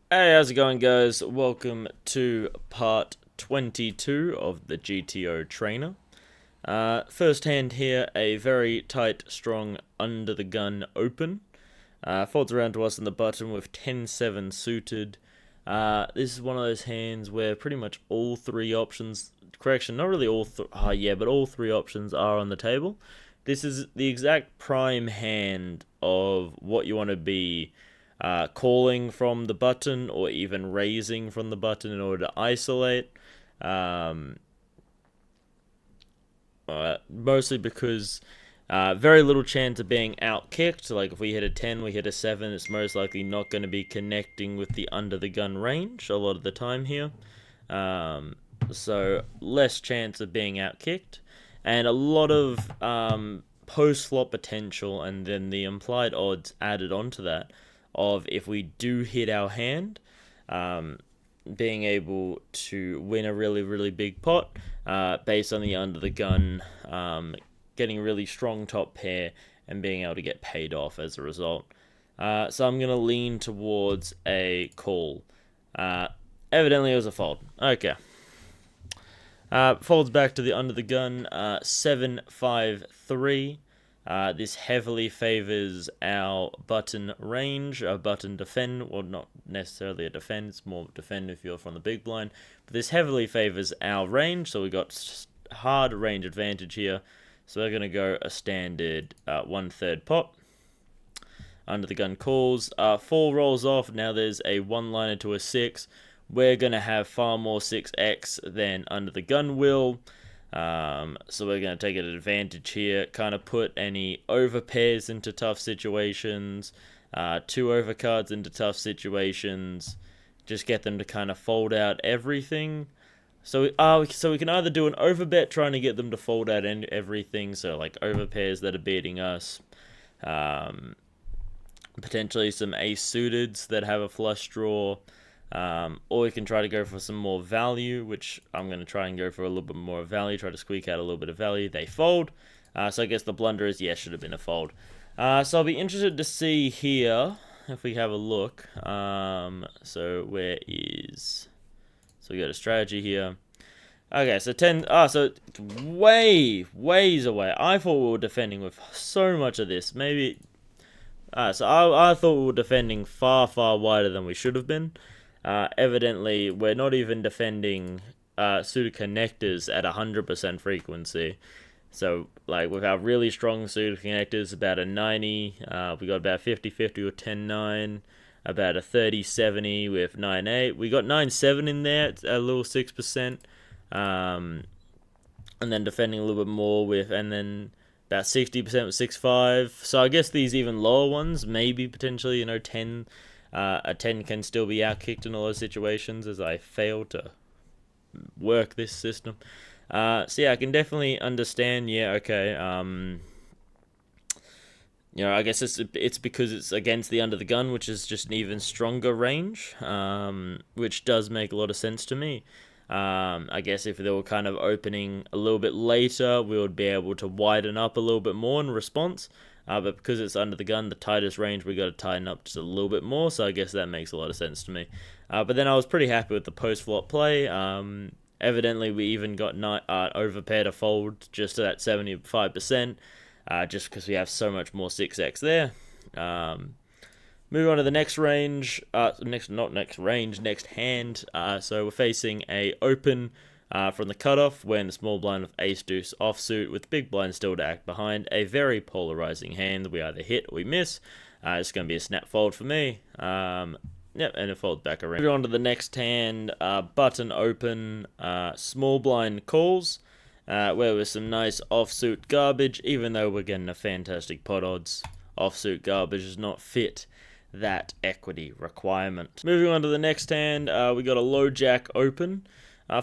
Hey, how's it going, guys? Welcome to part 22 of the GTO Trainer. First hand here, a very tight, strong under the gun open. Folds around to us in the button with 10-7 suited. This is one of those hands where pretty much all three options, correction, not really but all three options are on the table. This is the exact prime hand of what you want to be calling from the button or even raising from the button in order to isolate. Um, Mostly because very little chance of being out kicked. Like if we hit a 10, we hit a 7, it's most likely not going to be connecting with the under the gun range a lot of the time here. Um, so less chance of being out kicked, and a lot of post flop potential, and then the implied odds added onto that of if we do hit our hand, um, being able to win a really, really big pot based on the under the gun, getting a really strong top pair, and being able to get paid off as a result. So I'm going to lean towards a call. Evidently, it was a fold. Okay. Folds back to the under the gun, 7-5-3. This heavily favors our button range, our button defend. Well, not necessarily a defend, it's more defend if you're from the big blind. But this heavily favors our range, so we got hard range advantage here. So we're going to go a standard 1/3 pot. Under the gun calls. 4 rolls off. Now there's a 1-liner to a 6. We're going to have far more 6x than under the gun will. So we're going to take an advantage here, kind of put any overpairs into tough situations, 2 overcards into tough situations, just get them to kind of fold out everything. So we can either do an overbet trying to get them to fold out everything, so like overpairs that are beating us, potentially some ace suiteds that have a flush draw, or we can try to go for some more value, which I'm going to try and go for a little bit more value, try to squeak out a little bit of value. They fold. So I guess the blunder is, should have been a fold. So I'll be interested to see here if we have a look. So where is... So we got a strategy here. Okay, so 10... so it's ways away. I thought we were defending with so much of this. Maybe... so I thought we were defending far, far wider than we should have been. Evidently, we're not even defending suited connectors at 100% frequency. So, like, with our really strong suited connectors, about a 90. We got about 50-50 with 10-9. About a 30-70 with 9-8. We got 9-7 in there, it's a little 6%. And then defending a little bit more with, and then about 60% with 6-5. So I guess these even lower ones, maybe potentially, 10. A 10 can still be outkicked in a lot of situations, as I fail to work this system. So yeah, I can definitely understand. Yeah, okay. I guess it's because it's against the under the gun, which is just an even stronger range, which does make a lot of sense to me. I guess if they were kind of opening a little bit later, we would be able to widen up a little bit more in response. But because it's under the gun, the tightest range, we got to tighten up just a little bit more. So I guess that makes a lot of sense to me. But then I was pretty happy with the post flop play. Evidently, we even got overpair to fold just to that 75%, just because we have so much more 6x there. Move on to the next range. Next hand. So we're facing a open from the cutoff, when the small blind with ace deuce offsuit with big blind still to act behind. A very polarizing hand. We either hit or we miss. It's going to be a snap fold for me. Yep, and it folds back around. Move on to the next hand. Button open. Small blind calls. Where with some nice offsuit garbage, even though we're getting a fantastic pot odds. Offsuit garbage does not fit that equity requirement. Moving on to the next hand, we got a low jack open.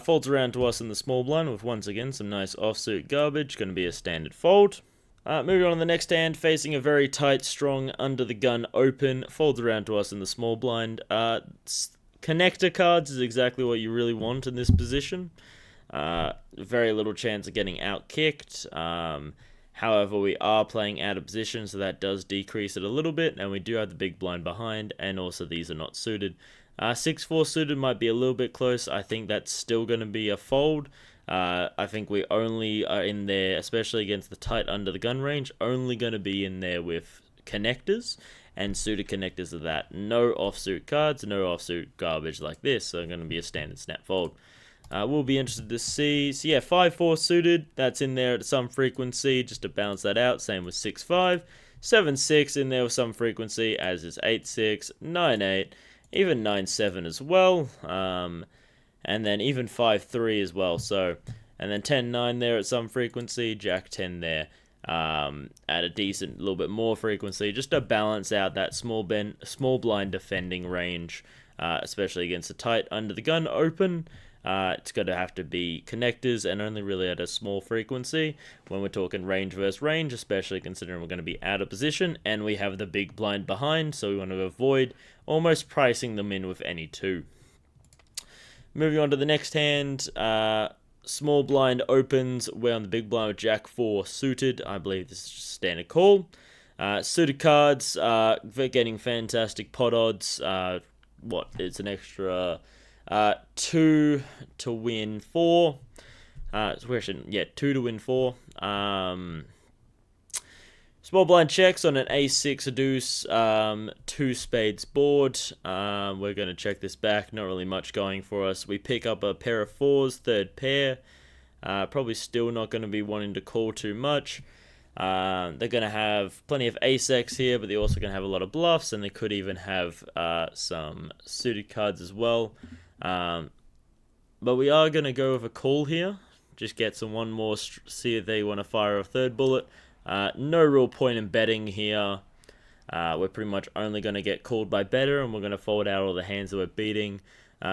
Folds around to us in the small blind with, once again, some nice offsuit garbage. Going to be a standard fold. Moving on to the next hand, facing a very tight, strong under the gun open. Folds around to us in the small blind. Connector cards is exactly what you really want in this position. Very little chance of getting out kicked. However, we are playing out of position, so that does decrease it a little bit, and we do have the big blind behind, and also these are not suited. 6-4 suited might be a little bit close. I think that's still going to be a fold. I think we only are in there, especially against the tight under the gun range, only going to be in there with connectors and suited connectors of that. No offsuit cards, no offsuit garbage like this, so going to be a standard snap fold. We'll be interested to see. So yeah, 5-4 suited, that's in there at some frequency, just to balance that out. Same with 6-5. 7-6 in there with some frequency, as is 8-6, 9-8, even 9-7 as well. And then even 5-3 as well. So, and then 10-9 there at some frequency, Jack 10 there at a decent little bit more frequency, just to balance out that small blind defending range, especially against a tight under the gun open. It's going to have to be connectors and only really at a small frequency when we're talking range versus range, especially considering we're going to be out of position and we have the big blind behind, so we want to avoid almost pricing them in with any two. Moving on to the next hand, small blind opens. We're on the big blind with Jack 4 suited. I believe this is just standard call. Suited cards, getting fantastic pot odds. It's an extra 2 to win 4. 2 to win 4. Small blind checks on an A6, a deuce, 2 spades board. We're going to check this back. Not really much going for us. We pick up a pair of 4s, third pair. Probably still not going to be wanting to call too much. They're going to have plenty of ace-x here, but they're also going to have a lot of bluffs, and they could even have some suited cards as well. But we are going to go with a call here. Just get some one more, see if they want to fire a third bullet. No real point in betting here. We're pretty much only going to get called by better, and we're going to fold out all the hands that we're beating.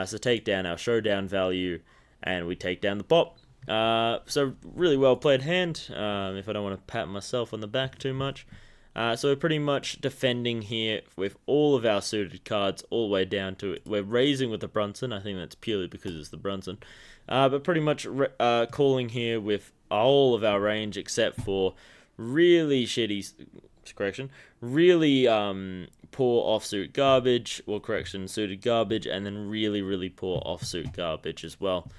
So take down our showdown value, and we take down the pop. So really well played hand, if I don't want to pat myself on the back too much. So we're pretty much defending here with all of our suited cards all the way down to it. We're raising with the Brunson. I think that's purely because it's the Brunson. But pretty much calling here with all of our range except for really poor offsuit garbage, suited garbage, and then really poor offsuit garbage as well.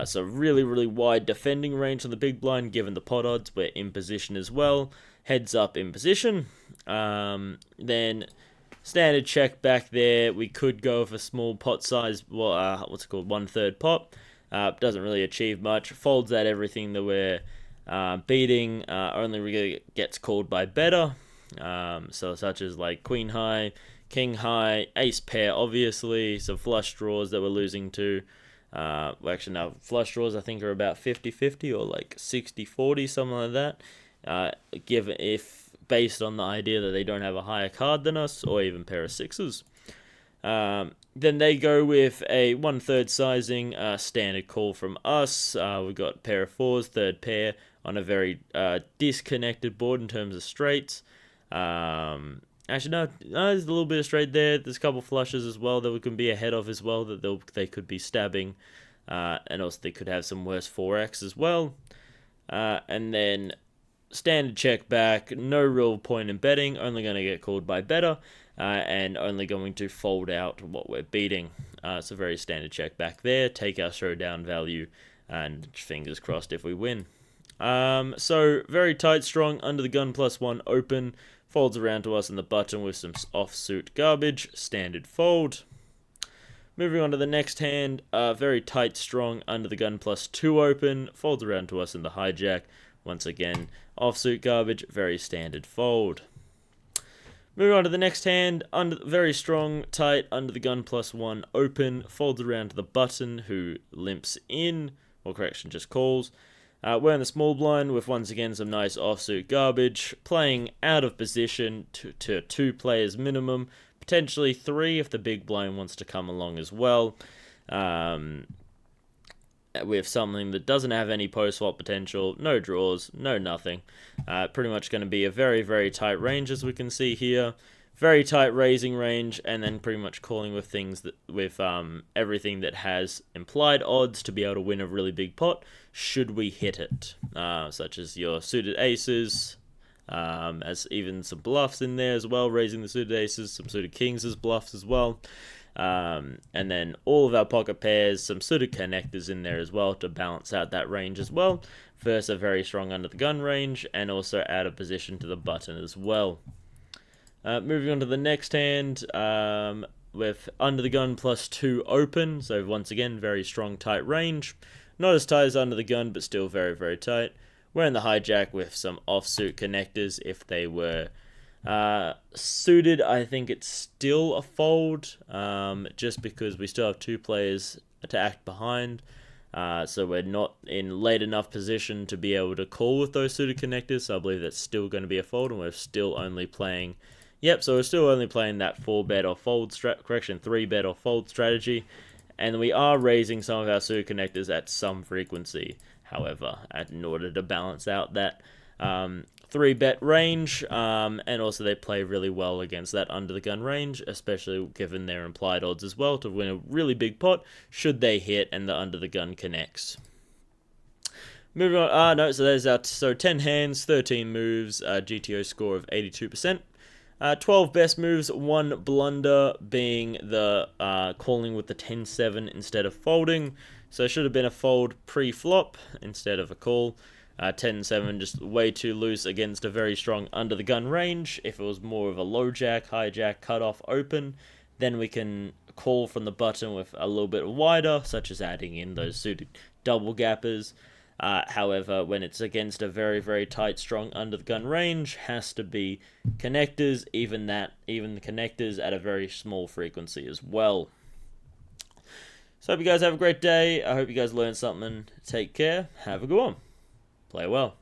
So really wide defending range on the big blind given the pot odds. We're in position as well. Heads up in position. Then standard check back there. We could go with a small pot size, 1/3 pot. Doesn't really achieve much. Folds out everything that we're beating. Only really gets called by better. So such as like queen high, king high, ace pair, obviously. Some flush draws that we're losing to. Actually, now flush draws I think are about 50-50 or like 60-40, something like that. If based on the idea that they don't have a higher card than us or even pair of sixes. Then they go with a 1/3 sizing, standard call from us. We've got a pair of 4s, third pair on a very disconnected board in terms of straights. Actually, no, there's a little bit of straight there. There's a couple flushes as well that we can be ahead of as well that they could be stabbing. And also they could have some worse 4x as well. And then standard check back, no real point in betting, only going to get called by better, and only going to fold out what we're beating. So very standard check back there, take our showdown value, and fingers crossed if we win. So very tight, strong, under the gun +1 open, folds around to us in the button with some offsuit garbage, standard fold. Moving on to the next hand, very tight, strong, under the gun +2 open, folds around to us in the hijack. Once again, offsuit garbage, very standard fold. Moving on to the next hand, very strong, tight, under the gun +1 open, folds around to the button who limps in, just calls. We're in the small blind with once again some nice offsuit garbage, playing out of position to 2 players minimum, potentially 3 if the big blind wants to come along as well. With something that doesn't have any post-flop potential, no draws, no nothing. Pretty much going to be a very tight range as we can see here. Very tight raising range, and then pretty much calling with things everything that has implied odds to be able to win a really big pot should we hit it. Such as your suited aces, as even some bluffs in there as well, raising the suited aces, some suited kings as bluffs as well. And then all of our pocket pairs, some suited connectors in there as well to balance out that range as well. First, a very strong under the gun range, and also out of position to the button as well. Moving on to the next hand, with under the gun +2 open, so once again, very strong tight range. Not as tight as under the gun, but still very, very tight. We're in the hijack with some offsuit connectors. If they were suited, I think it's still a fold, just because we still have 2 players to act behind. So we're not in late enough position to be able to call with those suited connectors, so I believe that's still going to be a fold, and we're still only playing... Yep, so we're still only playing that 4-bet or fold 3-bet or fold strategy, and we are raising some of our suited connectors at some frequency, however, in order to balance out that 3-bet range, and also they play really well against that under the gun range, especially given their implied odds as well to win a really big pot should they hit and the under the gun connects. Moving on, so there's our 10 hands, 13 moves, GTO score of 82%. 12 best moves, 1 blunder being the calling with the 10-7 instead of folding. So it should have been a fold pre-flop instead of a call. 10-7 just way too loose against a very strong under the gun range. If it was more of a low jack, high jack, cut off open, then we can call from the button with a little bit wider, such as adding in those suited double gappers. However, when it's against a very, very tight, strong under the gun range, has to be connectors, even the connectors at a very small frequency as well. So I hope you guys have a great day. I hope you guys learned something. Take care. Have a good one. Play well.